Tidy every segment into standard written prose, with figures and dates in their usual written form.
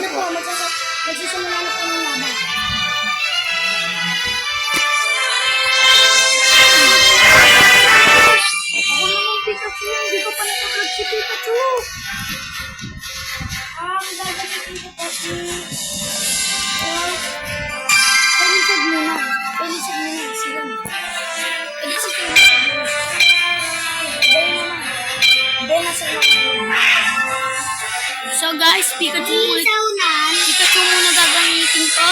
na po. Magsisimula na po ng laban. Ako naman Pikachu. Hindi ko pa nakapag si Pikachu. Magagalit ko kasi. Pelisig muna. Pelisig muna. Sige. Pelisig muna. Dahil naman. Dahil nasa mga. So guys, Pikachu muna gagamitin ko.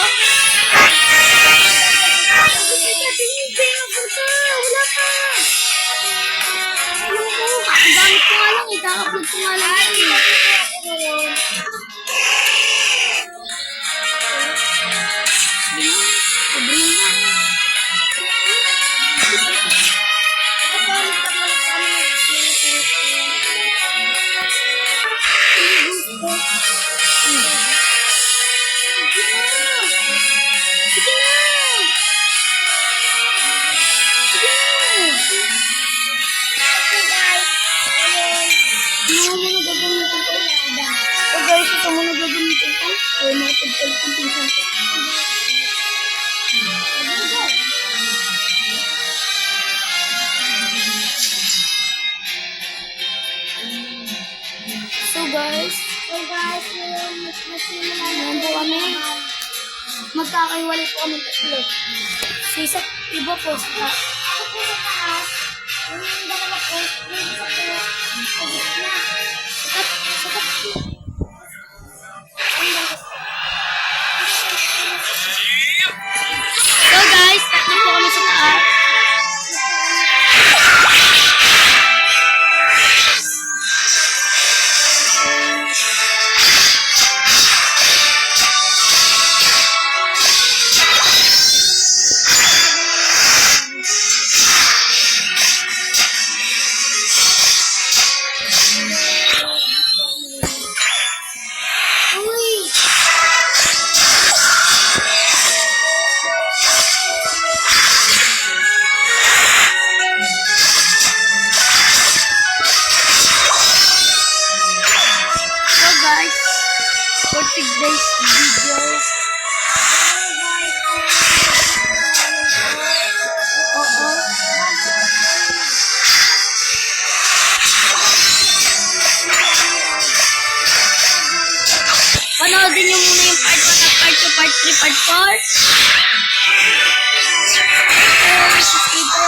Wala pa. Ang gamit ko nga lang, ika-upload ko nga lang. So guys, Ngayon po kami, magkakaiwalay po kami tatlo. So isa, iba po sa ako po sa taas, yung dalawa po, yung isa po, sa gitna. Sakat po. So guys, tatlo po kami sa taas. For today's video. Oo. Panoodin nyo muna yung part 1 at part 2, part 3, part 4. Subscribe ko.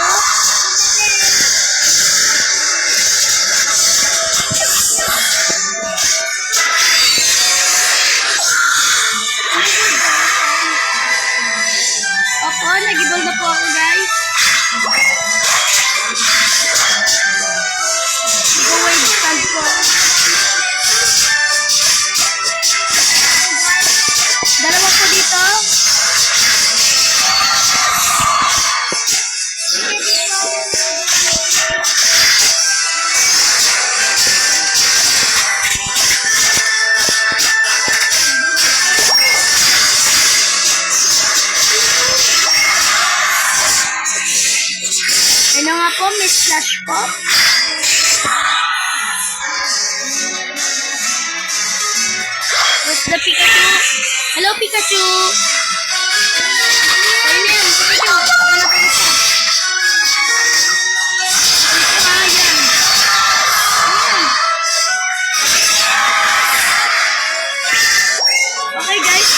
Nag-ibol na po ako guys. Go-wave stand po. Dalawa po dito. Ano nga po, may slash po. Where's the Pikachu? Hello, Pikachu! Ayun na yan, Pikachu. Hanap mo siya. Dito ka, yan. Ayan. Okay, guys.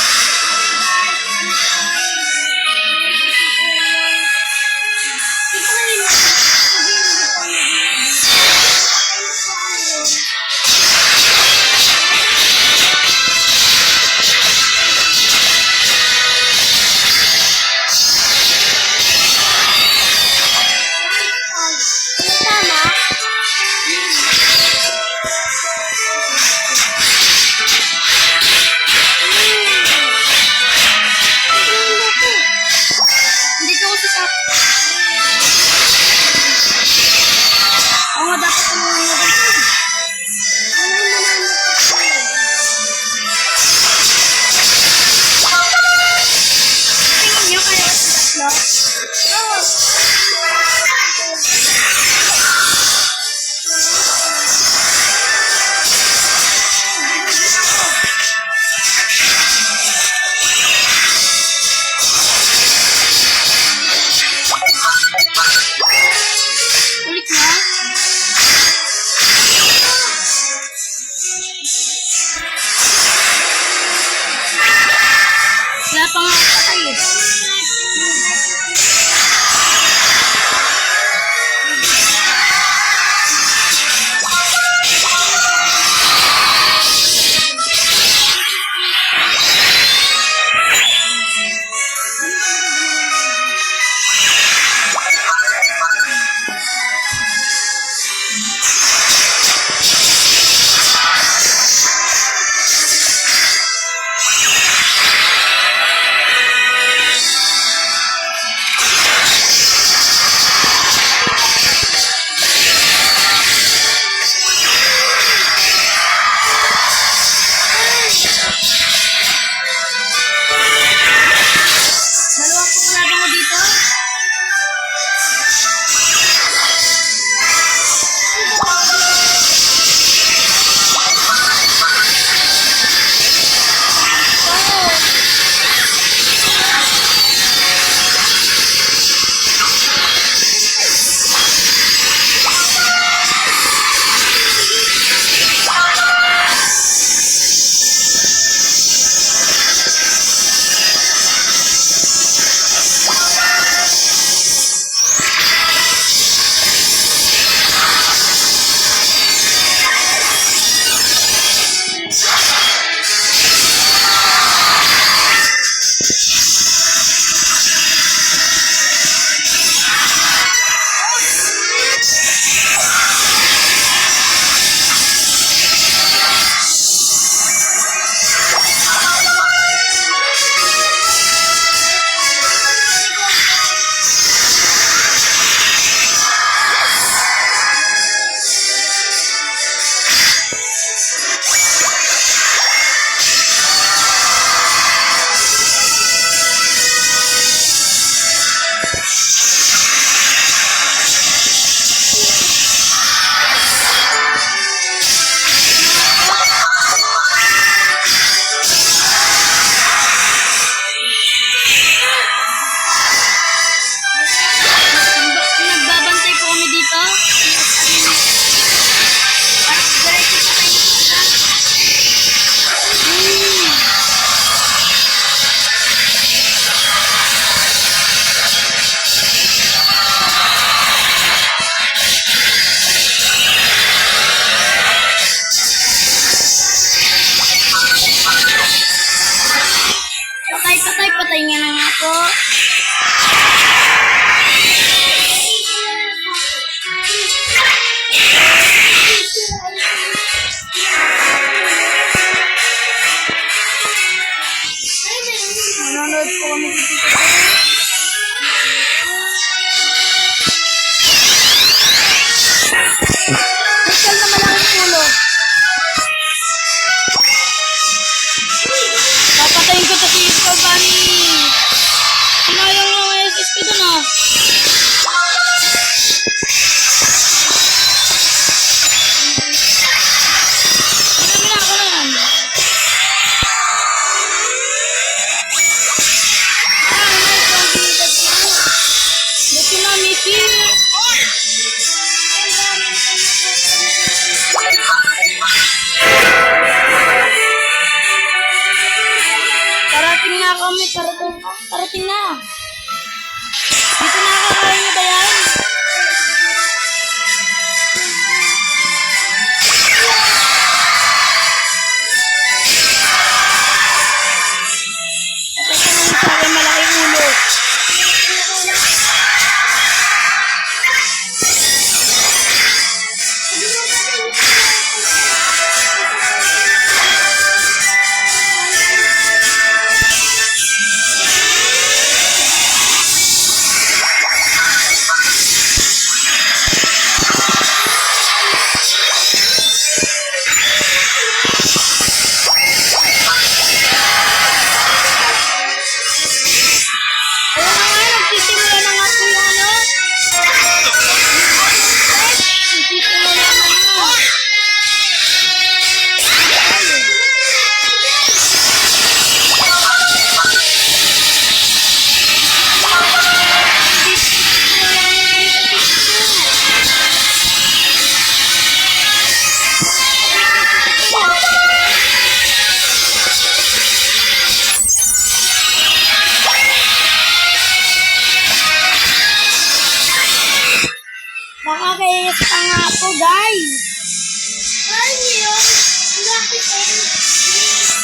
pahinga na nga po. Manonood po kami dito. Crystal na malaking ulo. Papatayin ko to si Ikaw Bunny. Sinayang yung SSP dun ah. Marami na ako na yan. Buti na, Mickey. Parating na kami, parating na. Dito na kakain niyo ba yan? Tapos na naman sa akin malaking ulo. Ayun na nga, nagsisimula na nga po yung ano. Nagsisimula na nga. Nakakaiyak pa nga po, guys. Ay, yun. Bakit eh?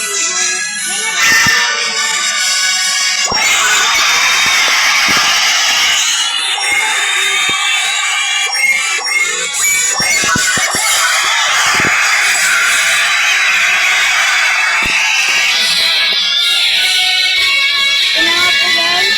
Ito na nga po, guys.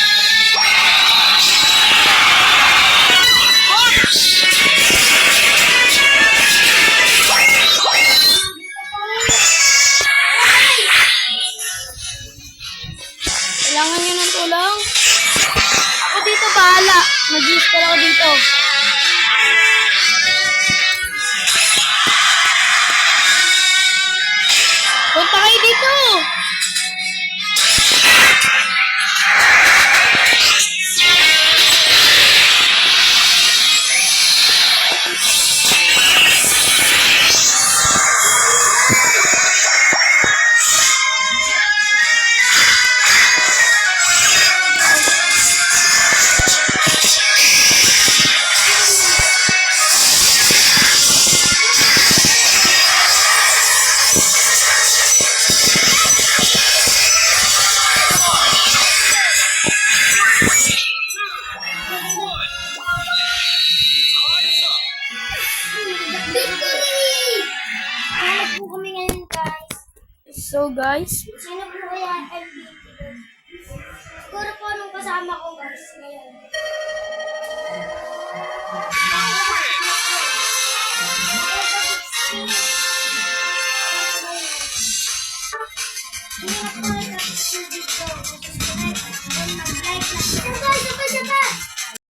Kailangan nyo ng tulong? Ako dito bahala. Mag-i-spell ako dito. Punta kayo dito! Victory! Hanap po kami ngayon, guys. So, guys, Sino po kaya ang MVP? Siguro po nung kasama ko, guys, ngayon.